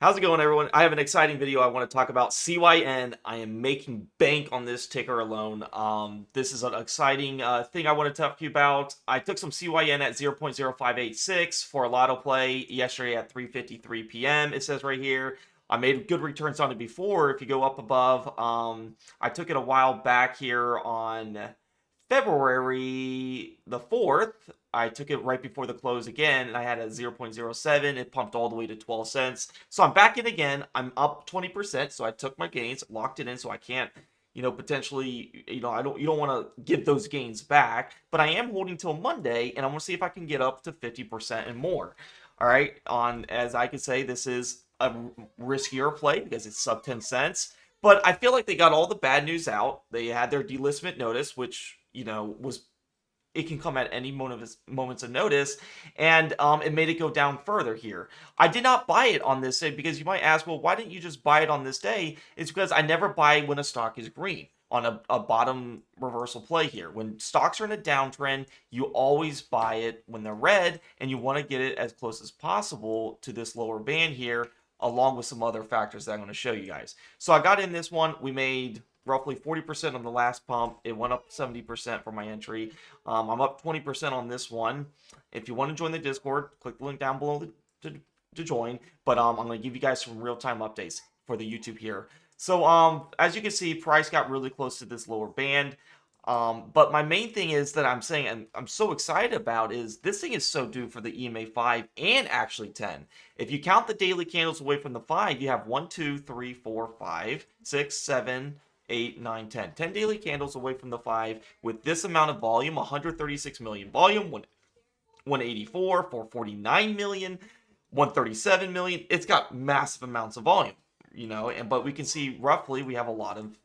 How's it going, everyone? I have an exciting video I want to talk about. CYN. I am making bank on this ticker alone. This is an exciting thing I want to talk to you about. I took some CYN at 0.0586 for a lotto play yesterday at 3:53 p.m. It says right here. I made good returns on it before. If you go up above, I took it a while back here on February the 4th. I took it right before the close again, and I had a 0.07. It pumped all the way to 12 cents. So I'm back in again. I'm up 20%. So I took my gains, locked it in, so I can't, potentially, you don't want to give those gains back. But I am holding till Monday, and I want to see if I can get up to 50% and more. All right. As I could say, this is a riskier play because it's sub 10 cents. But I feel like they got all the bad news out. They had their delistment notice, which, was it can come at any moments of notice, and it made it go down further here. I did not buy it on this day because you might ask, well, why didn't you just buy it on this day? It's because I never buy when a stock is green on a bottom reversal play here. When stocks are in a downtrend, you always buy it when they're red, and you want to get it as close as possible to this lower band here, along with some other factors that I'm going to show you guys. So I got in this one. We made roughly 40% on the last pump. It went up 70% for my entry. I'm up 20% on this one. If you want to join the Discord, click the link down below to join. But I'm going to give you guys some real-time updates for the YouTube here. So as you can see, price got really close to this lower band. But my main thing is that I'm saying, and I'm so excited about, is this thing is so due for the EMA 5 and actually 10. If you count the daily candles away from the 5, you have 1, 2, 3, 4, 5, 6, 7, 8, 9, 10. 10 daily candles away from the 5 with this amount of volume, 136 million volume, 184, 449 million, 137 million. It's got massive amounts of volume, but we can see roughly we have a lot of,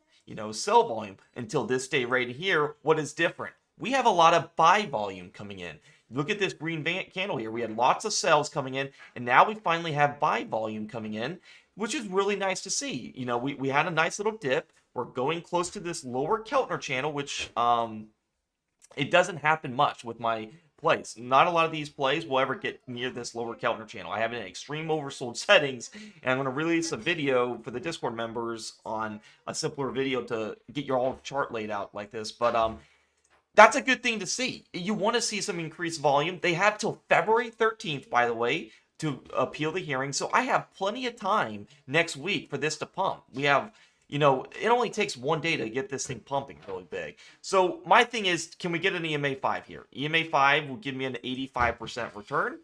sell volume until this day right here. What is different? We have a lot of buy volume coming in. Look at this green candle here. We had lots of sells coming in, and now we finally have buy volume coming in, which is really nice to see. We had a nice little dip. We're going close to this lower Keltner channel, which it doesn't happen much with my plays. Not a lot of these plays will ever get near this lower Keltner channel. I have it in extreme oversold settings, and I'm going to release a video for the Discord members on a simpler video to get your whole chart laid out like this. But that's a good thing to see. You want to see some increased volume. They have till February 13th, by the way, to appeal the hearing. So I have plenty of time next week for this to pump. We have, it only takes one day to get this thing pumping really big. So my thing is, can we get an EMA 5 here? EMA 5 will give me an 85% return.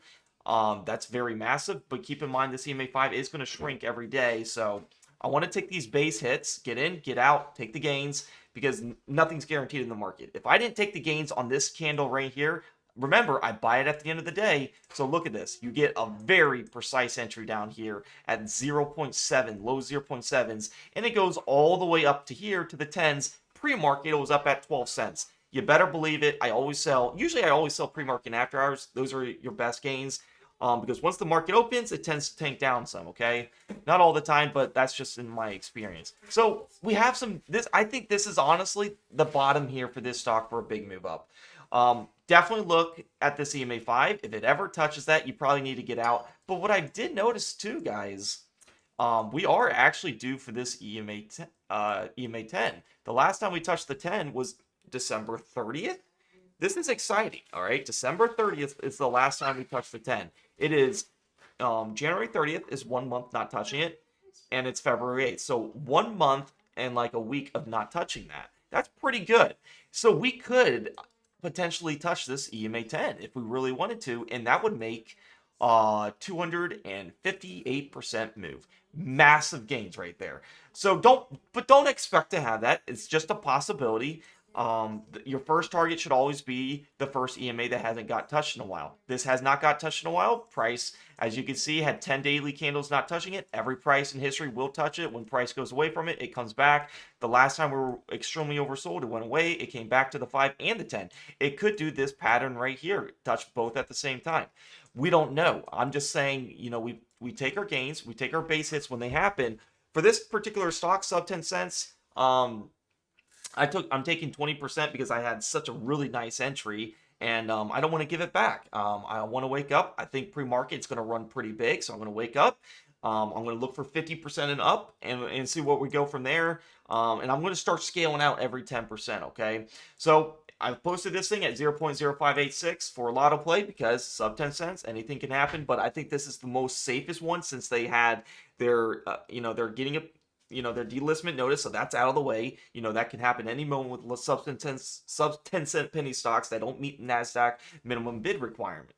That's very massive, but keep in mind this EMA 5 is going to shrink every day. So I want to take these base hits, get in, get out, take the gains, because nothing's guaranteed in the market. If I didn't take the gains on this candle right here, remember, I buy it at the end of the day. So look at this. You get a very precise entry down here at 0.7, low 0.7s, and it goes all the way up to here to the 10s. Pre-market, it was up at 12 cents. You better believe it. Usually I always sell pre-market and after hours. Those are your best gains. Because once the market opens, it tends to tank down some, okay? Not all the time, but that's just in my experience. So we have I think this is honestly the bottom here for this stock for a big move up. Definitely look at this EMA 5. If it ever touches that, you probably need to get out. But what I did notice too, guys, we are actually due for this EMA 10. The last time we touched the 10 was December 30th. This is exciting, all right? December 30th is the last time we touched the 10. It is January 30th is 1 month not touching it, and it's February 8th. So 1 month and like a week of not touching that. That's pretty good. So we could potentially touch this EMA 10 if we really wanted to, and that would make 258% move. Massive gains right there. So don't expect to have that. It's just a possibility. Your first target should always be the first EMA that hasn't got touched in a while. This has not got touched in a while. Price, as you can see, had 10 daily candles not touching it. Every price in history will touch it. When price goes away from it, it comes back. The last time we were extremely oversold, it went away. It came back to the 5 and the 10. It could do this pattern right here, touch both at the same time. We don't know. I'm just saying, we take our gains, we take our base hits when they happen. For this particular stock, sub 10 cents, I'm taking 20% because I had such a really nice entry, and I don't want to give it back. I want to wake up. I think pre-market it's going to run pretty big, so I'm going to wake up. I'm going to look for 50% and up and see what we go from there. And I'm going to start scaling out every 10%. Okay. So I posted this thing at 0.0586 for a lot of play because sub 10 cents, anything can happen. But I think this is the most safest one since they had their, they're getting a, their delistment notice, so that's out of the way. That can happen any moment with sub 10 cent penny stocks that don't meet the NASDAQ minimum bid requirement.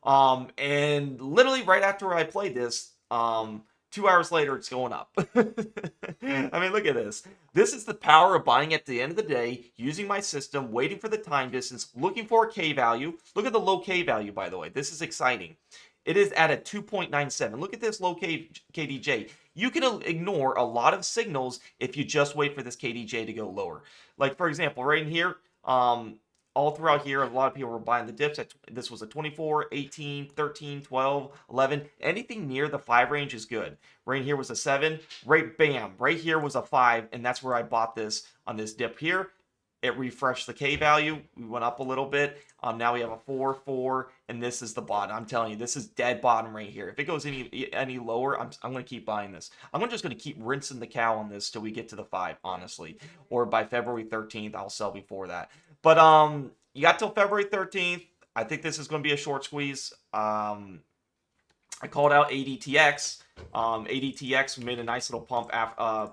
And literally right after I played this, 2 hours later, it's going up. I mean, look at this. This is the power of buying at the end of the day, using my system, waiting for the time distance, looking for a K value. Look at the low K value, by the way. This is exciting. It is at a 2.97. Look at this low KDJ. You can ignore a lot of signals if you just wait for this KDJ to go lower. Like, for example, right in here, all throughout here, a lot of people were buying the dips. This was a 24, 18, 13, 12, 11. Anything near the 5 range is good. Right here was a 7. Right, bam. Right here was a 5, and that's where I bought this on this dip here. It refreshed the K value. We went up a little bit. Now we have a 4, 4, and this is the bottom. I'm telling you, this is dead bottom right here. If it goes any lower, I'm going to keep buying this. I'm just going to keep rinsing the cow on this till we get to the 5, honestly. Or by February 13th, I'll sell before that. But you got till February 13th. I think this is going to be a short squeeze. I called out ADTX. ADTX made a nice little pump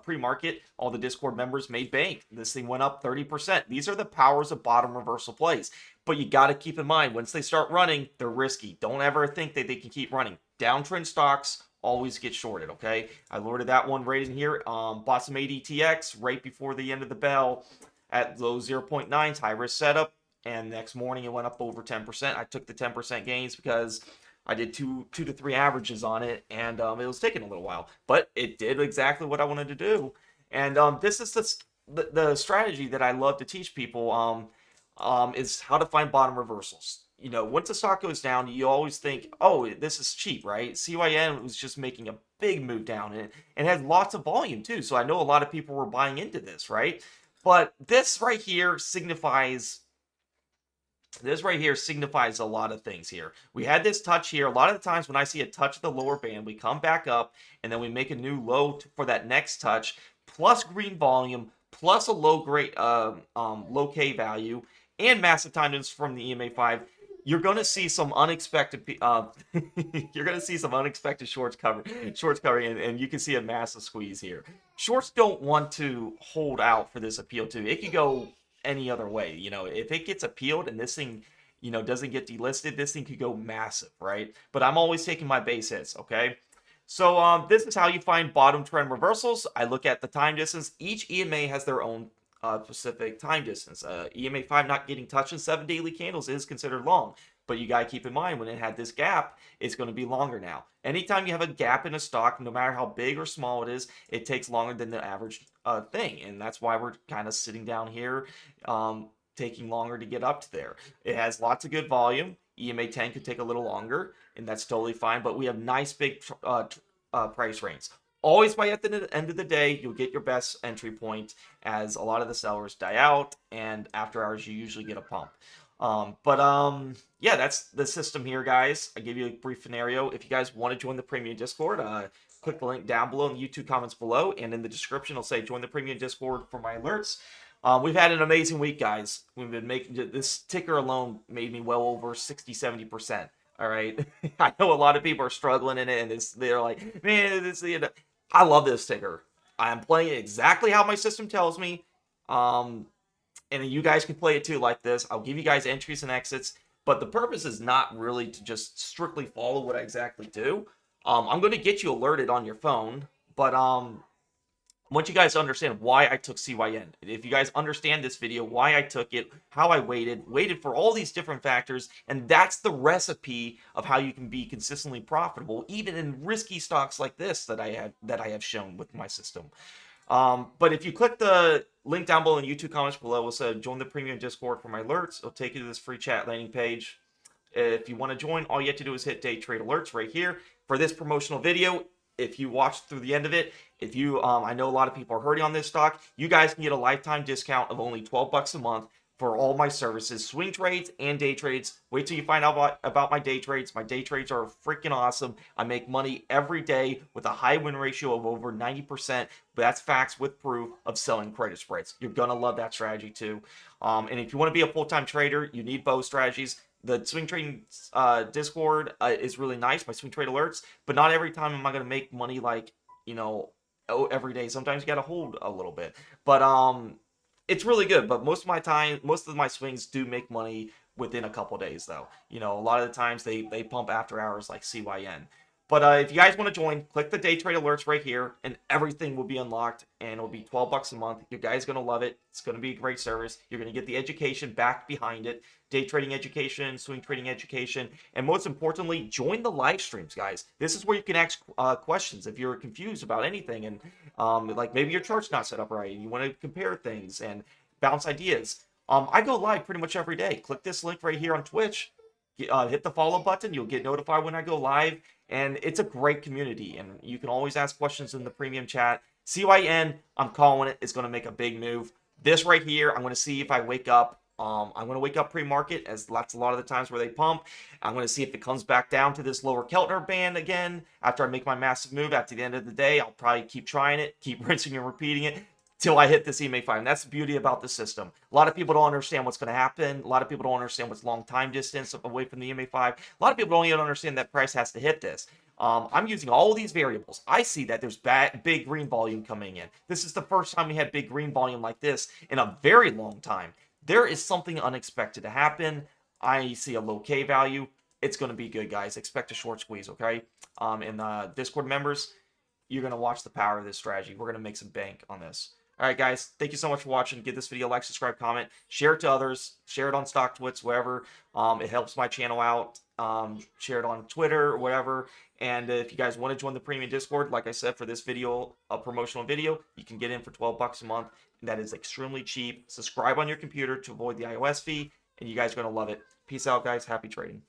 pre-market. All the Discord members made bank. This thing went up 30%. These are the powers of bottom reversal plays. But you got to keep in mind, once they start running, they're risky. Don't ever think that they can keep running. Downtrend stocks always get shorted, okay? I loaded that one right in here. Bought some ADTX right before the end of the bell at low 0.9s, high risk setup. And next morning it went up over 10%. I took the 10% gains because I did two to three averages on it, and it was taking a little while, but it did exactly what I wanted to do. And this is the strategy that I love to teach people. Is how to find bottom reversals. Once the stock goes down, you always think, oh, this is cheap, right? CYN was just making a big move down, and it had lots of volume too. So I know a lot of people were buying into this, right? But this right here signifies. This right here signifies a lot of things here. We had this touch here. A lot of the times when I see a touch of the lower band, we come back up and then we make a new low for that next touch, plus green volume, plus a low K value, and massive time difference from the EMA 5. You're going to see some unexpected you're going to see some unexpected shorts covering, and you can see a massive squeeze here. Shorts don't want to hold out for this appeal too. It could go any other way. If it gets appealed and this thing doesn't get delisted, this thing could go massive, right? But I'm always taking my base hits. Okay, so this is how you find bottom trend reversals. I look at the time distance. Each EMA has their own specific time distance. EMA 5 not getting touched in 7 daily candles is considered long, but you got to keep in mind when it had this gap, it's going to be longer now. Anytime you have a gap in a stock, no matter how big or small it is, it takes longer than the average thing, and that's why we're kind of sitting down here, taking longer to get up to there. It has lots of good volume. EMA 10 could take a little longer, and that's totally fine, but we have nice big price range. Always by at the end of the day, you'll get your best entry point as a lot of the sellers die out, and after hours, you usually get a pump. Yeah, that's the system here, guys. I gave you a brief scenario. If you guys want to join the premium Discord, click the link down below in the YouTube comments below, and in the description, it'll say join the premium Discord for my alerts. We've had an amazing week, guys. We've been making this ticker alone made me well over 60-70%. All right, I know a lot of people are struggling in it, and they're like, man, I love this ticker. I'm playing it exactly how my system tells me. And you guys can play it too like this. I'll give you guys entries and exits, but the purpose is not really to just strictly follow what I exactly do. I'm going to get you alerted on your phone, but I want you guys to understand why I took CYN. If you guys understand this video, why I took it, how I waited for all these different factors, and that's the recipe of how you can be consistently profitable, even in risky stocks like this that I have shown with my system. But if you click the link down below in YouTube comments below, it'll say join the premium Discord for my alerts. It'll take you to this free chat landing page. If you want to join, all you have to do is hit day trade alerts right here for this promotional video. If you watched through the end of it, I know a lot of people are hurting on this stock. You guys can get a lifetime discount of only $12 a month. for all my services, swing trades and day trades. Wait till you find out about my day trades. My day trades are freaking awesome. I make money every day with a high win ratio of over 90%. But that's facts with proof of selling credit spreads. You're going to love that strategy too. And if you want to be a full-time trader, you need both strategies. The swing trading Discord is really nice, my swing trade alerts, but not every time am I going to make money like, you know, every day. Sometimes you got to hold a little bit. But it's really good. But most of my swings do make money within a couple days, though. You know, a lot of the times they pump after hours like CYN. But if you guys want to join, click the day trade alerts right here, and everything will be unlocked, and it'll be $12 a month. You guys are gonna love it. It's gonna be a great service. You're gonna get the education back behind it, day trading education, swing trading education, and most importantly, join the live streams, guys. This is where you can ask questions if you're confused about anything, and like maybe your chart's not set up right, and you want to compare things and bounce ideas. I go live pretty much every day. Click this link right here on Twitch. Hit the follow button. You'll get notified when I go live. And it's a great community. And you can always ask questions in the premium chat. CYN, I'm calling it, is going to make a big move. This right here, I'm going to see if I wake up. I'm going to wake up pre-market, as that's a lot of the times where they pump. I'm going to see if it comes back down to this lower Keltner band again after I make my massive move. After the end of the day, I'll probably keep trying it, keep rinsing and repeating it till I hit this EMA5. And that's the beauty about the system. A lot of people don't understand what's going to happen. A lot of people don't understand what's long time distance away from the EMA5. A lot of people don't even understand that price has to hit this. I'm using all of these variables. I see that there's big green volume coming in. This is the first time we had big green volume like this in a very long time. There is something unexpected to happen. I see a low K value. It's going to be good, guys. Expect a short squeeze, okay? And Discord members, you're going to watch the power of this strategy. We're going to make some bank on this. All right, guys, thank you so much for watching. Give this video a like, subscribe, comment, share it to others, share it on StockTwits, wherever. It helps my channel out. Share it on Twitter or whatever. And if you guys want to join the premium Discord, like I said, for this video, a promotional video, you can get in for $12 a month. And that is extremely cheap. Subscribe on your computer to avoid the iOS fee, and you guys are going to love it. Peace out, guys. Happy trading.